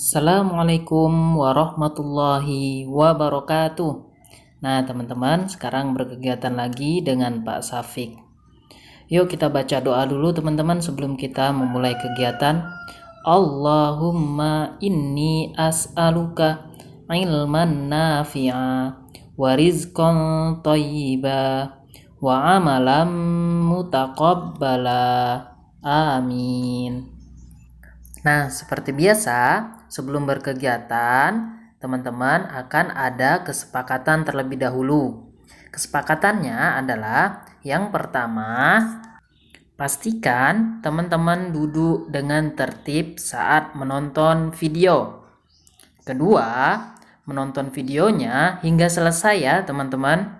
Assalamualaikum warahmatullahi wabarakatuh. Nah, teman-teman, sekarang berkegiatan lagi dengan Pak Safik. Yuk kita baca doa dulu teman-teman sebelum kita memulai kegiatan. Allahumma inni as'aluka ilman nafi'a wa rizqan thayyiba wa amalan mutaqabbala. Amin. Nah, seperti biasa, sebelum berkegiatan, teman-teman akan ada kesepakatan terlebih dahulu. Kesepakatannya adalah yang pertama, pastikan teman-teman duduk dengan tertib saat menonton video. Kedua, menonton videonya hingga selesai ya, teman-teman.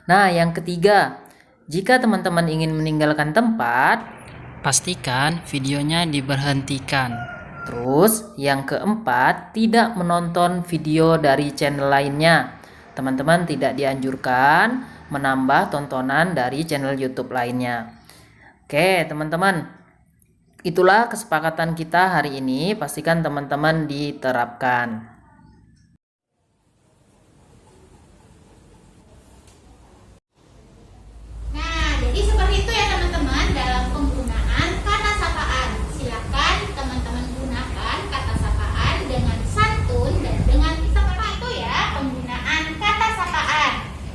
Nah, yang ketiga, jika teman-teman ingin meninggalkan tempat, pastikan videonya diberhentikan. Terus yang keempat, tidak menonton video dari channel lainnya. Teman-teman tidak dianjurkan menambah tontonan dari channel YouTube lainnya. Oke, teman-teman. Itulah kesepakatan kita hari ini. Pastikan teman-teman diterapkan. Nah, jadi seperti itu ya teman-teman dalam penggunaan kata sapaan. Silakan teman-teman gunakan kata sapaan dengan santun dan dengan apa itu ya penggunaan kata sapaan.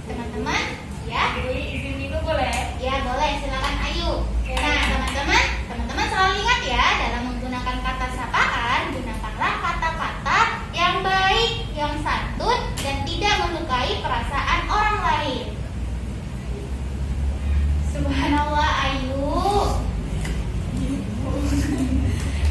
Teman-teman, ya. Izin itu boleh? Ya, boleh. Silakan Ayu. Nah, teman-teman selalu ingat ya dalam menggunakan kata sapaan, gunakanlah kata-kata yang baik, yang santun dan tidak melukai perasaan orang lain. Subhanallah Ayu.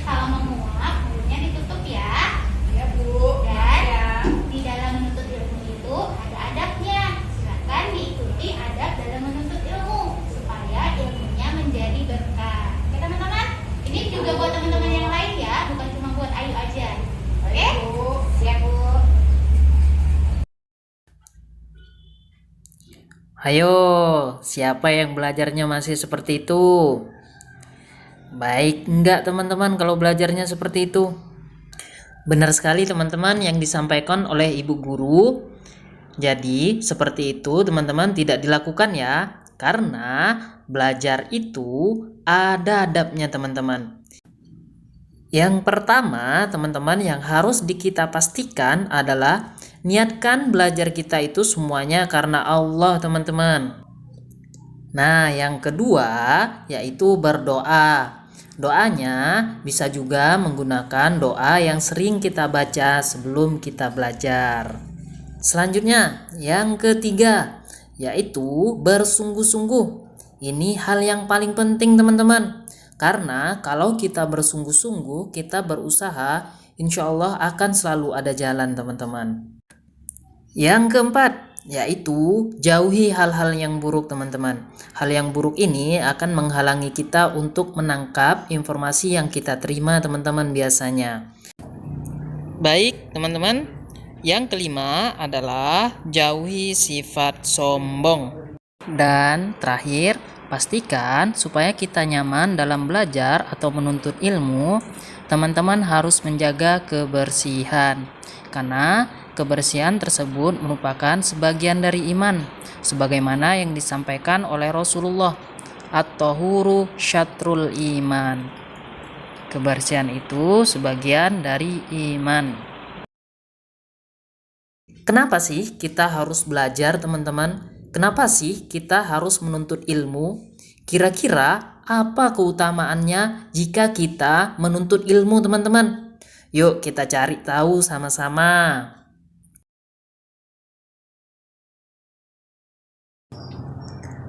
Kalau menguap mulutnya ditutup ya. Ya Bu. Dan Ya. di dalam menuntut ilmu itu ada adabnya. Silakan diikuti adab dalam menuntut ilmu supaya ilmunya menjadi berkah. Oke teman-teman, ini juga buat teman-teman yang lain ya, bukan cuma buat Ayu aja. Oke? Bu. Siap Bu. Ayo, siapa yang belajarnya masih seperti itu? Baik enggak teman-teman kalau belajarnya seperti itu? Benar sekali teman-teman yang disampaikan oleh ibu guru. Jadi seperti itu teman-teman tidak dilakukan ya. Karena belajar itu ada adabnya teman-teman. Yang pertama teman-teman yang harus kita pastikan adalah niatkan belajar kita itu semuanya karena Allah teman-teman. Nah yang kedua yaitu berdoa. Doanya bisa juga menggunakan doa yang sering kita baca sebelum kita belajar. Selanjutnya yang ketiga yaitu bersungguh-sungguh. Ini hal yang paling penting teman-teman. Karena kalau kita bersungguh-sungguh, kita berusaha, insya Allah akan selalu ada jalan teman-teman. Yang keempat, yaitu jauhi hal-hal yang buruk teman-teman. Hal yang buruk ini akan menghalangi kita untuk menangkap informasi yang kita terima teman-teman biasanya. Baik teman-teman, yang kelima adalah jauhi sifat sombong. Dan terakhir, pastikan supaya kita nyaman dalam belajar atau menuntut ilmu, teman-teman harus menjaga kebersihan. Karena kebersihan tersebut merupakan sebagian dari iman, sebagaimana yang disampaikan oleh Rasulullah, at-tahuru syatrul iman. Kebersihan itu sebagian dari iman. Kenapa sih kita harus belajar teman-teman? Kenapa sih kita harus menuntut ilmu? Kira-kira apa keutamaannya jika kita menuntut ilmu teman-teman? Yuk kita cari tahu sama-sama.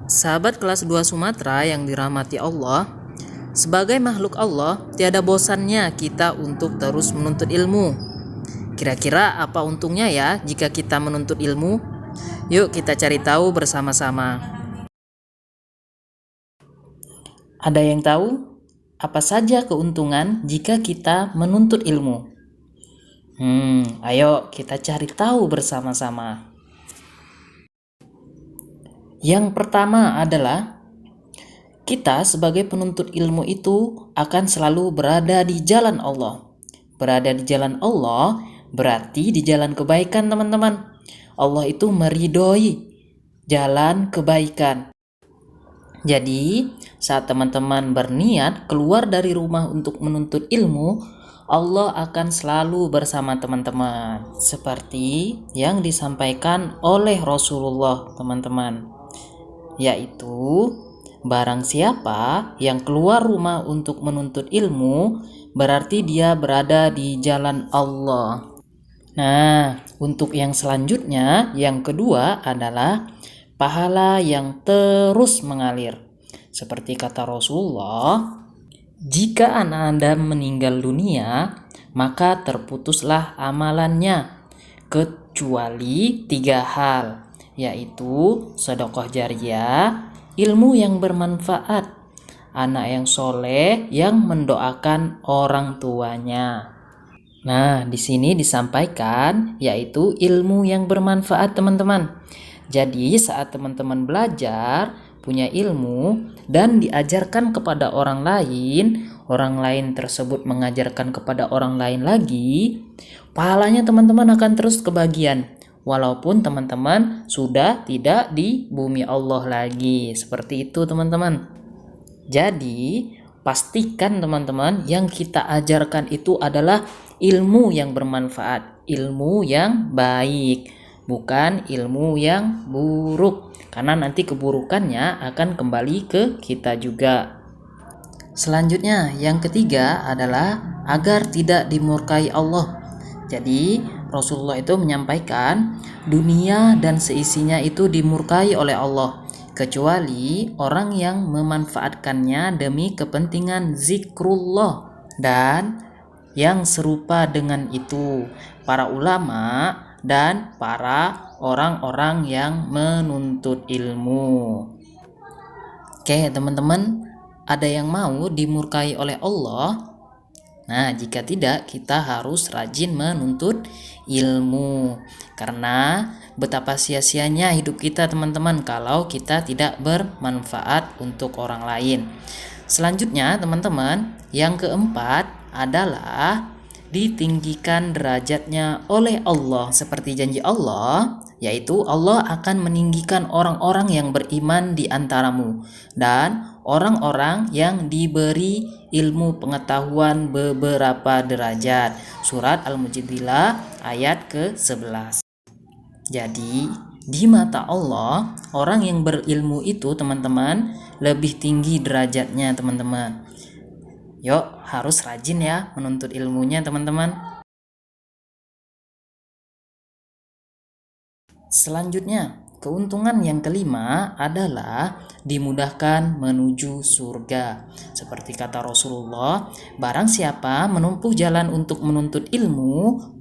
Sahabat kelas 2 Sumatera yang dirahmati Allah, sebagai makhluk Allah, tiada bosannya kita untuk terus menuntut ilmu. Kira-kira apa untungnya ya jika kita menuntut ilmu? Yuk kita cari tahu bersama-sama. Ada yang tahu apa saja keuntungan jika kita menuntut ilmu? Ayo kita cari tahu bersama-sama. Yang pertama adalah kita sebagai penuntut ilmu itu akan selalu berada di jalan Allah. berada di jalan Allah berarti di jalan kebaikan, teman-teman. Allah itu meridhoi jalan kebaikan. Jadi, saat teman-teman berniat keluar dari rumah untuk menuntut ilmu, Allah akan selalu bersama teman-teman, seperti yang disampaikan oleh Rasulullah, teman-teman. Yaitu, barang siapa yang keluar rumah untuk menuntut ilmu, berarti dia berada di jalan Allah. Nah, untuk yang selanjutnya, yang kedua adalah pahala yang terus mengalir. Seperti kata Rasulullah, jika anak Adam meninggal dunia, maka terputuslah amalannya, kecuali 3 hal, yaitu sedekah jariyah, ilmu yang bermanfaat, anak yang soleh yang mendoakan orang tuanya. Nah, di sini disampaikan yaitu ilmu yang bermanfaat, teman-teman. Jadi, saat teman-teman belajar, punya ilmu dan diajarkan kepada orang lain tersebut mengajarkan kepada orang lain lagi, pahalanya teman-teman akan terus kebagian. Walaupun teman-teman sudah tidak di bumi Allah lagi. Seperti itu, teman-teman. Jadi, pastikan teman-teman yang kita ajarkan itu adalah ilmu yang bermanfaat, ilmu yang baik, bukan ilmu yang buruk, karena nanti keburukannya akan kembali ke kita juga. Selanjutnya, yang ketiga adalah agar tidak dimurkai Allah. Jadi, Rasulullah itu menyampaikan dunia dan seisinya itu dimurkai oleh Allah, kecuali orang yang memanfaatkannya demi kepentingan zikrullah dan yang serupa dengan itu, para ulama dan para orang-orang yang menuntut ilmu. Oke, teman-teman, ada yang mau dimurkai oleh Allah? Nah, jika tidak, kita harus rajin menuntut ilmu. Karena betapa sia-sianya hidup kita, teman-teman, kalau kita tidak bermanfaat untuk orang lain. Selanjutnya, teman-teman, yang keempat adalah ditinggikan derajatnya oleh Allah, seperti janji Allah, yaitu Allah akan meninggikan orang-orang yang beriman di antaramu dan orang-orang yang diberi ilmu pengetahuan beberapa derajat. Surat Al-Mujadilah ayat ke-11. Jadi, di mata Allah, orang yang berilmu itu, teman-teman, lebih tinggi derajatnya, teman-teman. Yuk, harus rajin ya menuntut ilmunya, teman-teman. Selanjutnya, keuntungan yang kelima adalah dimudahkan menuju surga. Seperti kata Rasulullah, barang siapa menempuh jalan untuk menuntut ilmu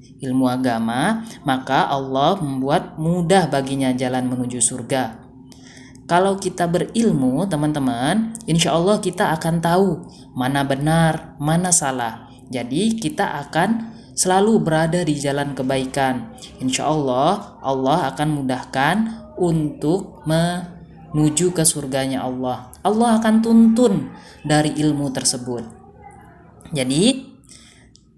agama, maka Allah membuat mudah baginya jalan menuju surga. Kalau kita berilmu, teman-teman, insya Allah kita akan tahu mana benar, mana salah. Jadi kita akan selalu berada di jalan kebaikan. Insya Allah, Allah akan mudahkan untuk menuju ke surganya Allah. Allah akan tuntun dari ilmu tersebut. Jadi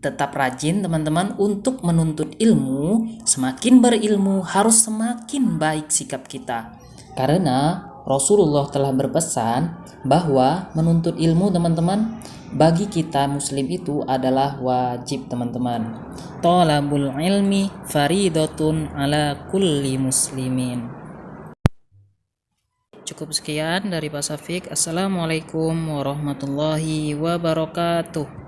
tetap rajin, teman-teman, untuk menuntut ilmu. Semakin berilmu harus semakin baik sikap kita. Karena Rasulullah telah berpesan bahwa menuntut ilmu, teman-teman, bagi kita muslim itu adalah wajib, teman-teman. Thalabul ilmi faridatun ala kulli muslimin. Cukup sekian dari Pak Syafiq. Assalamualaikum warahmatullahi wabarakatuh.